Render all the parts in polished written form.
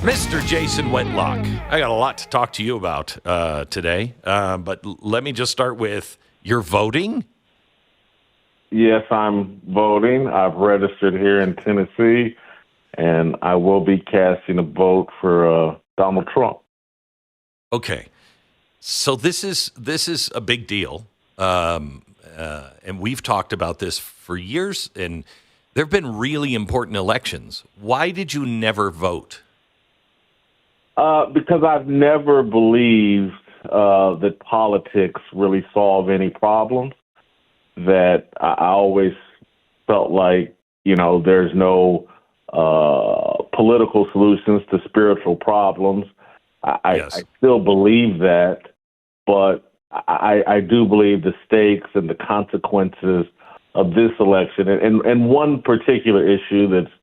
Mr. Jason Whitlock, I got a lot to talk to you about today, but let me just start with your voting. Yes, I'm voting. I've registered here in Tennessee, and I will be casting a vote for Donald Trump. Okay, so this is a big deal, and we've talked about this for years, and there have been really important elections. Why did you never vote? Because I've never believed that politics really solve any problems. That I always felt like, there's no political solutions to spiritual problems. Yes. I still believe that, but I do believe the stakes and the consequences of this election and one particular issue that's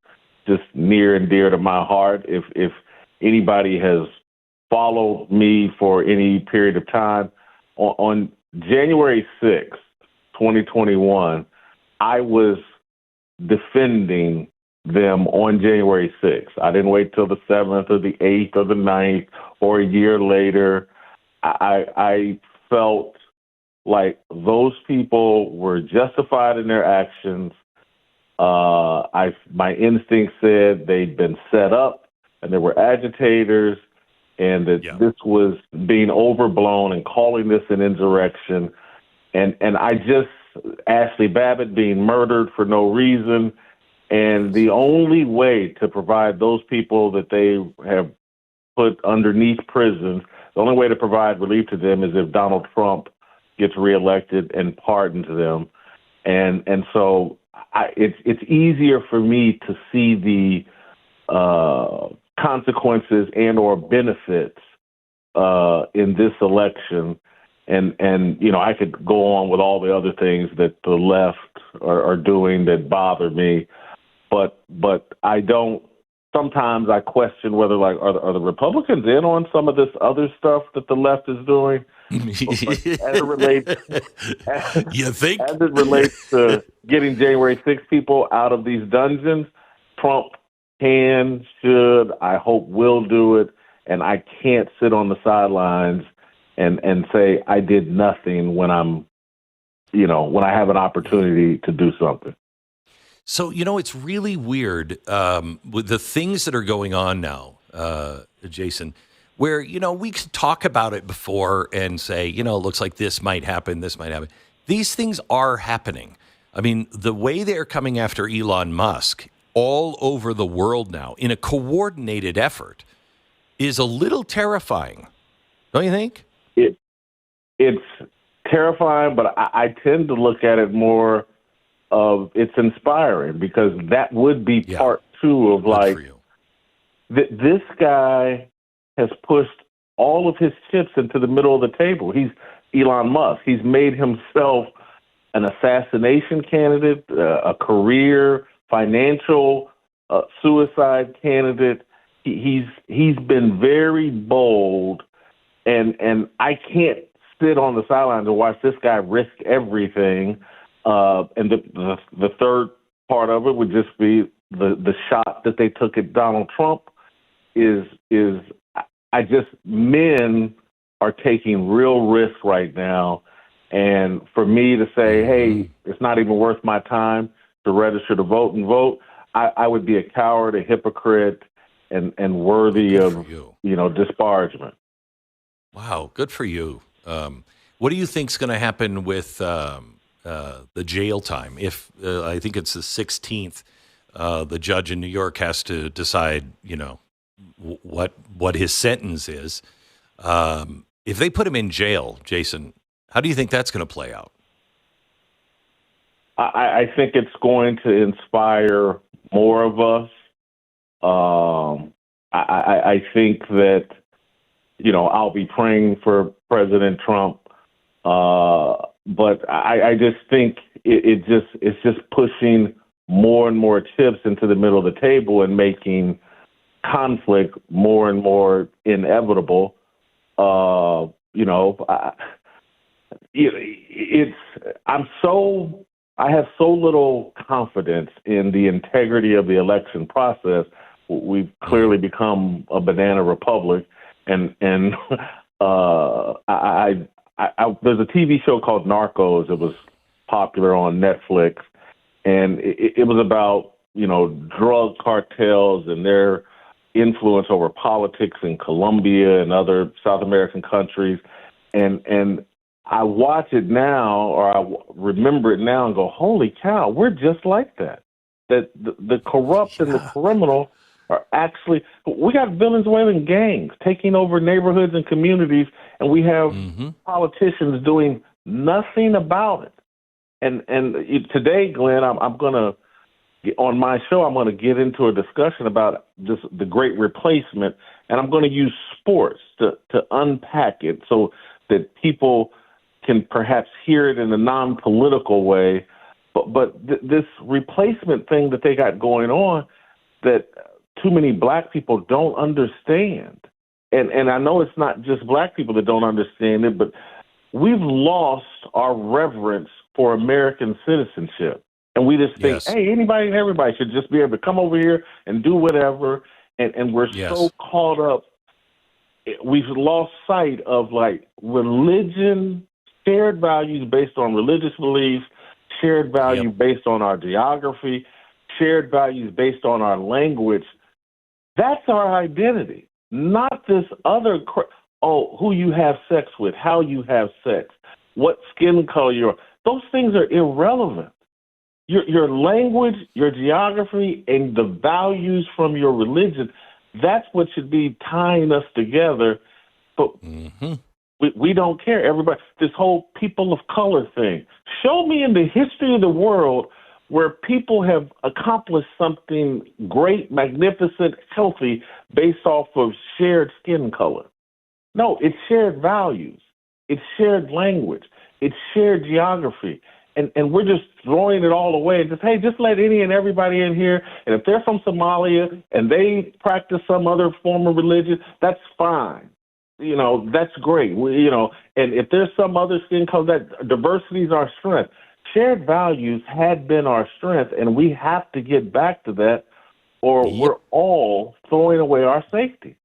just near and dear to my heart. If anybody has followed me for any period of time, on January 6th, 2021, I was defending them on January 6th. I didn't wait till the 7th or the 8th or the 9th or a year later. I felt like those people were justified in their actions. My instinct said they'd been set up and there were agitators and that this was being overblown and calling this an insurrection. And I just, Ashley Babbitt being murdered for no reason. And the only way to provide those people that they have put underneath prisons, the only way to provide relief to them is if Donald Trump gets reelected and pardons them. And so it's easier for me to see the consequences and or benefits in this election. And I could go on with all the other things that the left are doing that bother me, but I don't. Sometimes I question whether are the Republicans in on some of this other stuff that the left is doing. As it relates, You think? as it relates to getting January 6th people out of these dungeons, Trump can, should, I hope will do it, and I can't sit on the sidelines and say I did nothing when when I have an opportunity to do something. So, it's really weird with the things that are going on now, Jason, where, we could talk about it before and say, it looks like this might happen, this might happen. These things are happening. I mean, the way they're coming after Elon Musk all over the world now in a coordinated effort is a little terrifying. Don't you think? It's terrifying, but I tend to look at it more of it's inspiring because that would be part two of this guy has pushed all of his chips into the middle of the table. He's Elon Musk. He's made himself an assassination candidate, a career, financial suicide candidate. He's been very bold, and I can't sit on the sidelines and watch this guy risk everything. And the third part of it would just be the shot that they took at Donald Trump men are taking real risks right now. And for me to say, hey, it's not even worth my time to register to vote and vote, I would be a coward, a hypocrite, and worthy of, disparagement. Wow, good for you. What do you think's going to happen with the jail time? If I think it's the 16th, the judge in New York has to decide, what his sentence is. If they put him in jail, Jason, how do you think that's going to play out? I think it's going to inspire more of us. I think that, I'll be praying for President Trump. But I just think it's just pushing more and more chips into the middle of the table and making conflict more and more inevitable. I have so little confidence in the integrity of the election process we've clearly become a banana republic, and there's a TV show called Narcos. It was popular on Netflix, and it was about, drug cartels and their influence over politics in Colombia and other South American countries. And I watch it now, or I remember it now, and go, holy cow, we're just like that. That the corrupt and the criminal are actually, we got Venezuelan gangs taking over neighborhoods and communities, and we have politicians doing nothing about it. And today, Glenn, I'm going to, on my show, I'm going to get into a discussion about the Great Replacement, and I'm going to use sports to unpack it so that people can perhaps hear it in a non-political way. But this replacement thing that they got going on, that too many black people don't understand. And I know it's not just black people that don't understand it, but we've lost our reverence for American citizenship. And we just think, hey, anybody and everybody should just be able to come over here and do whatever. And we're so caught up. We've lost sight of like religion, shared values based on religious beliefs, shared value based on our geography, shared values based on our language. That's our identity, not this other, who you have sex with, how you have sex, what skin color you're. Those things are irrelevant. Your language, your geography, and the values from your religion, that's what should be tying us together. But we don't care. Everybody, this whole people of color thing. Show me in the history of the world where people have accomplished something great, magnificent, healthy based off of shared skin color. No, it's shared values. It's shared language. It's shared geography. And we're just throwing it all away and just let any and everybody in here. And if they're from Somalia and they practice some other form of religion, that's fine. That's great. And if there's some other skin color, that diversity is our strength. Shared values had been our strength, and we have to get back to that, or we're all throwing away our safety.